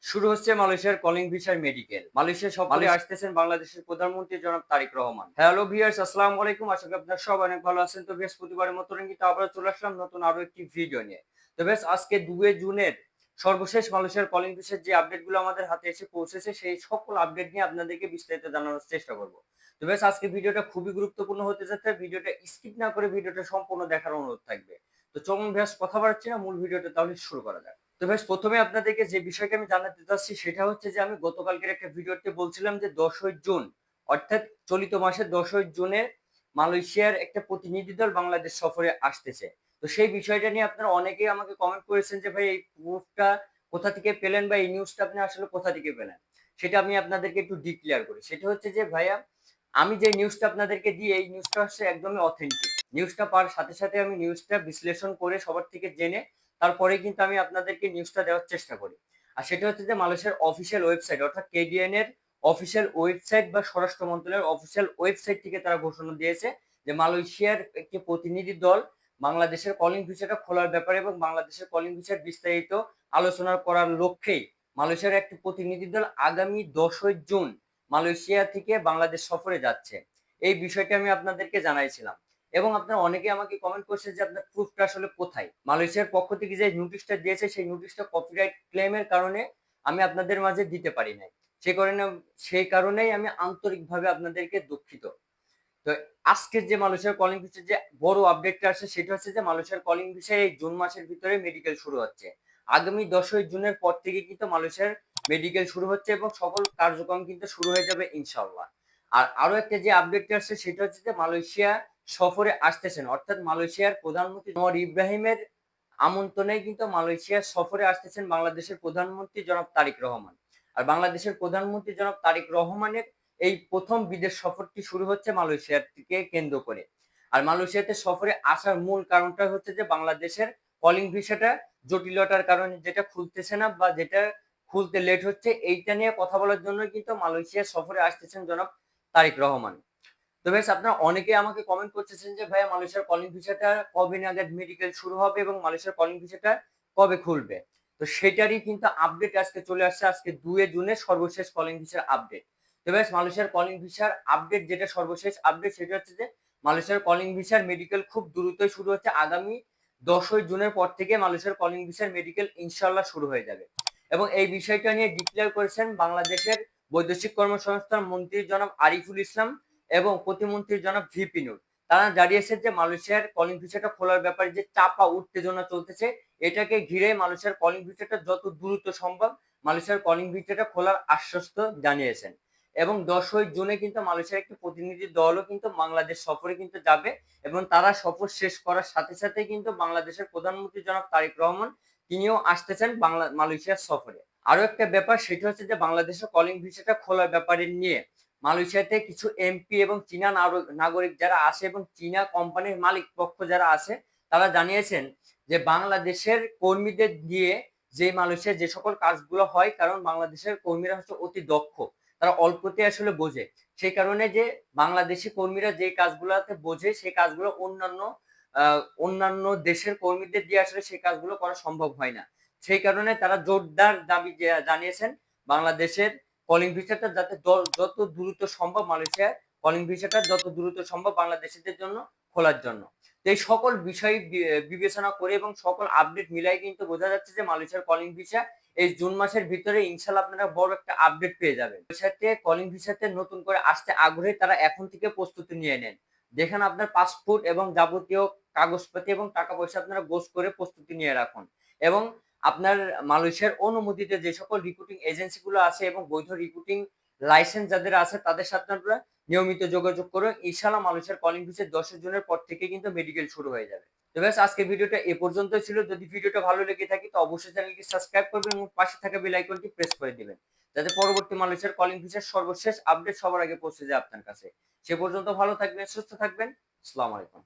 শুরু হচ্ছে মালয়েশিয়ার কলিং ভিসার মেডিকেল। মালয়েশিয়া সফরে আসতেছেন বাংলাদেশের প্রধানমন্ত্রী জনাব তারেক রহমান। হ্যালো ভিউয়ার্স, আসসালামু আলাইকুম। আশা করি আপনারা সবাই অনেক ভালো আছেন। তো বৃহস্পতিবারের মতো কিন্তু আবারও চলে আসলাম নতুন আরো একটি ভিডিও নিয়ে। তো আজকে 2 জুনের সর্বশেষ মালয়েশিয়ার কলিং ভিসার যে আপডেট গুলো আমাদের হাতে এসে পৌঁছেছে সেই সকল আপডেট নিয়ে আপনাদেরকে বিস্তারিত জানানোর চেষ্টা করব। তো আজকে ভিডিওটা খুবই গুরুত্বপূর্ণ হতে যাচ্ছে। ভিডিওটা স্কিপ না করে ভিডিওটা সম্পূর্ণ দেখার অনুরোধ থাকবে। তো চলুন কথা বাড়াচ্ছি না, মূল ভিডিওটা তাহলে শুরু করা যাক। তো প্রথমে আপনাদেরকে যে বিষয়টা আমি জানাতে চাচ্ছি সেটা হচ্ছে যে আমি গতকালকের একটা ভিডিওতে বলছিলাম যে 10ই জুন অর্থাৎ চলিত মাসের 10ই জুনে মালয়েশিয়ার একটা প্রতিনিধি দল বাংলাদেশ সফরে আসতেছে। তো সেই বিষয়টা নিয়ে আপনারা অনেকেই আমাকে কমেন্ট করেছেন যে ভাই এই প্রুফটা কোথা থেকে পেলেন বা এই নিউজটা আপনি আসলে কোথা থেকে পেলেন? সেটা আমি আপনাদেরকে একটু ডিক্লেয়ার করি। সেটা হচ্ছে যে ভাইয়া, আমি যে নিউজটা আপনাদেরকে দিই এই নিউজটা হচ্ছে একদমই অথেন্টিক। নিউজটা পাওয়ার সাথে, সাথে আমি নিউজটা বিশ্লেষণ করে সবার থেকে জেনে তারপরে কিন্তু আমি আপনাদেরকে নিউজটা দেওয়ার চেষ্টা করি। আর সেটা হচ্ছে যে মালয়েশিয়ার অফিসিয়াল ওয়েবসাইট অর্থাৎ কেডিএন এর অফিসিয়াল ওয়েবসাইট বা স্বরাষ্ট্র মন্ত্রণালয়ের অফিসিয়াল ওয়েবসাইট থেকে তারা ঘোষণা দিয়েছে যে মালয়েশিয়ার একটি প্রতিনিধি দল বাংলাদেশের কলিং ভিসাটা খোলার ব্যাপারে এবং বাংলাদেশের কলিং ভিসার বিস্তারিত আলোচনা করার লক্ষ্যেই মালয়েশিয়ার একটি প্রতিনিধি দল আগামী 10ই জুন মালয়েশিয়া থেকে বাংলাদেশ সফরে যাচ্ছে। এই বিষয়টি আমি আপনাদেরকে জানাইছিলাম। এবং আপনারা অনেকে আমাকে কমেন্ট করছেন যে আপনার প্রুফটা আসলে কোথায়? মালয়েশিয়ার পক্ষ থেকে যে নোটিশটা দিয়েছে সেই নোটিশটা কপিরাইট ক্লেমের কারণে আমি আপনাদের মাঝে দিতে পারি নাই। সেই কারণেই আমি আন্তরিকভাবে আপনাদেরকে দুঃখিত। তো আজকের যে মালয়েশিয়ার কলিং ভিসার যে বড় আপডেটটা আসছে সেটা হচ্ছে যে মালয়েশিয়ার কলিং ভিসার এই জুন মাসের ভিতরে মেডিকেল শুরু হচ্ছে। আগামী 10ই জুনের পর থেকে কিন্তু মালয়েশিয়ার মেডিকেল শুরু হচ্ছে এবং সকল কার্যক্রম কিন্তু শুরু হয়ে যাবে ইনশাআল্লাহ। আর আরো একটা যে আপডেটটা আসছে সেটা হচ্ছে যে মালয়েশিয়া সফরে আসতেছেন অর্থাৎ মালয়েশিয়ার প্রধানমন্ত্রী নোয়ার ইব্রাহিমের আমন্ত্রণে কিন্তু মালয়েশিয়া সফরে আসতেছেন বাংলাদেশের প্রধানমন্ত্রী জনাব তারেক রহমান। আর বাংলাদেশের প্রধানমন্ত্রী জনাব তারেক রহমানের এই প্রথম বিদেশ সফরটি শুরু হচ্ছে মালয়েশিয়ার থেকে কেন্দ্র করে। আর মালয়েশিয়াতে সফরে আসার মূল কারণটা হচ্ছে যে বাংলাদেশের কলিং ভিসাটা জটিলতার কারণে যেটা খুলতেছে না বা যেটা খুলতে লেট হচ্ছে এইটা নিয়ে কথা বলার জন্য কিন্তু মালয়েশিয়া সফরে আসতেছেন জনাব তারেক রহমান। তো আপনারা অনেকেই আমাকে কমেন্ট করতেছেন যে ভাইয়া মালয়েশিয়ার কলিং ভিসাটা কবে নাগাদ মেডিকেল শুরু হবে এবং মালয়েশিয়ার কলিং ভিসাটা কবে খুলবে? তো সেটারই কিন্তু আপডেট আজকে চলে আসছে। আজকে 2 জুনের সর্বশেষ কলিং ভিসার আপডেট। তো মালয়েশিয়ার কলিং ভিসার আপডেট যেটা সর্বশেষ আপডেট সেটা হচ্ছে যে মালয়েশিয়ার কলিং ভিসার মেডিকেল খুব দ্রুতই শুরু হচ্ছে। আগামী 10ই জুনের পর থেকে মালয়েশিয়ার কলিং ভিসার মেডিকেল ইনশাআল্লাহ শুরু হয়ে যাবে। এবং এই বিষয়টা নিয়ে ডিক্লেয়ার করেছেন বাংলাদেশের বৈদেশিক কর্মসংস্থান মন্ত্রী জনাব আরিফুল ইসলাম এবং প্রতিমন্ত্রী জনাব ভিপি নূর। তারা জানিয়েছে যে মালয়েশিয়ার কলিং ভিসাটা খোলার ব্যাপারে যে চাপা উত্তেজনা চলতেছে এটাকে ঘিরে মালয়েশিয়ার কলিং ভিসাটা যত দ্রুত সম্ভব মালয়েশিয়ার কলিং ভিসাটা খোলার আশ্বস্ত জানিয়েছেন। এবং 10ই জুনে কিন্তু মালয়েশিয়ার একটি প্রতিনিধি দলও কিন্তু বাংলাদেশ সফরে কিন্তু যাবে এবং তারা সফর শেষ করার সাথে সাথে কিন্তু বাংলাদেশের প্রধানমন্ত্রী জনাব তারেক রহমান তিনিও আসতেছেন মালয়েশিয়ার সফরে। আরো একটা ব্যাপার সেটা হচ্ছে যে বাংলাদেশের কলিং ভিসাটা খোলার ব্যাপারে নিয়ে মালয়েশিয়াতে কিছু এমপি এবং চীনা নাগরিক যারা আছে এবং চীনা কোম্পানির মালিক পক্ষ যারা আছে তারা জানিয়েছেন যে বাংলাদেশের কর্মীদের দিয়ে যে মালয়েশিয়ার যে সকল কাজগুলো হয়, কারণ বাংলাদেশের কর্মীরা হচ্ছে অতি দক্ষ, তারা অল্পতে আসলে বোঝে। সেই কারণে যে বাংলাদেশি কর্মীরা যে কাজগুলোতে বোঝে সেই কাজগুলো অন্যান্য দেশের কর্মীদের দিয়ে আসলে সেই কাজগুলো করা সম্ভব হয় না। সেই কারণে তারা জোরদার দাবি জানিয়েছেন বাংলাদেশের কলিং ভিসাটা যাতে যত দ্রুত সম্ভব মালয়েশিয়ার কলিং ভিসাটা যত দ্রুত সম্ভব বাংলাদেশিদের জন্য খোলার জন্য। তো এই সকল বিষয় বিবেচনা করে এবং সকল আপডেট মিলাই কিন্তু বোঝা যাচ্ছে যে মালয়েশিয়ার কলিং ভিসা এই জুন মাসের ভিতরে ইনশাআল্লাহ আপনারা বড় একটা আপডেট পেয়ে যাবেন। সাথে কলিং ভিসাতে নতুন করে আসতে আগ্রহী তারা এখন থেকে প্রস্তুতি নিয়ে নেন। দেখেন আপনার পাসপোর্ট এবং যাবতীয় কাগজপাতি এবং টাকা পয়সা আপনারা গোছ করে প্রস্তুতি নিয়ে রাখুন। এবং আপনার মালয়েশিয়ার অনুমোদিত যে সকল রিক্রুটিং এজেন্সি গুলো আছে এবং বৈধ রিক্রুটিং লাইসেন্স যাদের আছে তাদের সাথে আপনারা নিয়মিত যোগাযোগ করুন। ইনশাআল্লাহ মালয়েশিয়ার কলিং ভিসা 10 জুনের পর থেকে কিন্তু মেডিকেল শুরু হয়ে যাবে। তো আজকে ভিডিওটা এ পর্যন্তই ছিল। যদি ভিডিওটা ভালো লেগে থাকে তো অবশ্যই চ্যানেলটি সাবস্ক্রাইব করবেন এবং পাশে থাকা বেল আইকনটি প্রেস করে দিবেন। যাতে পরবর্তী মালয়েশিয়ার কলিং ভিসার সর্বশেষ আপডেট সবার আগে পৌঁছে যায় আপনার কাছে। সে পর্যন্ত ভালো থাকবেন, সুস্থ থাকবেন। আসসালামু আলাইকুম।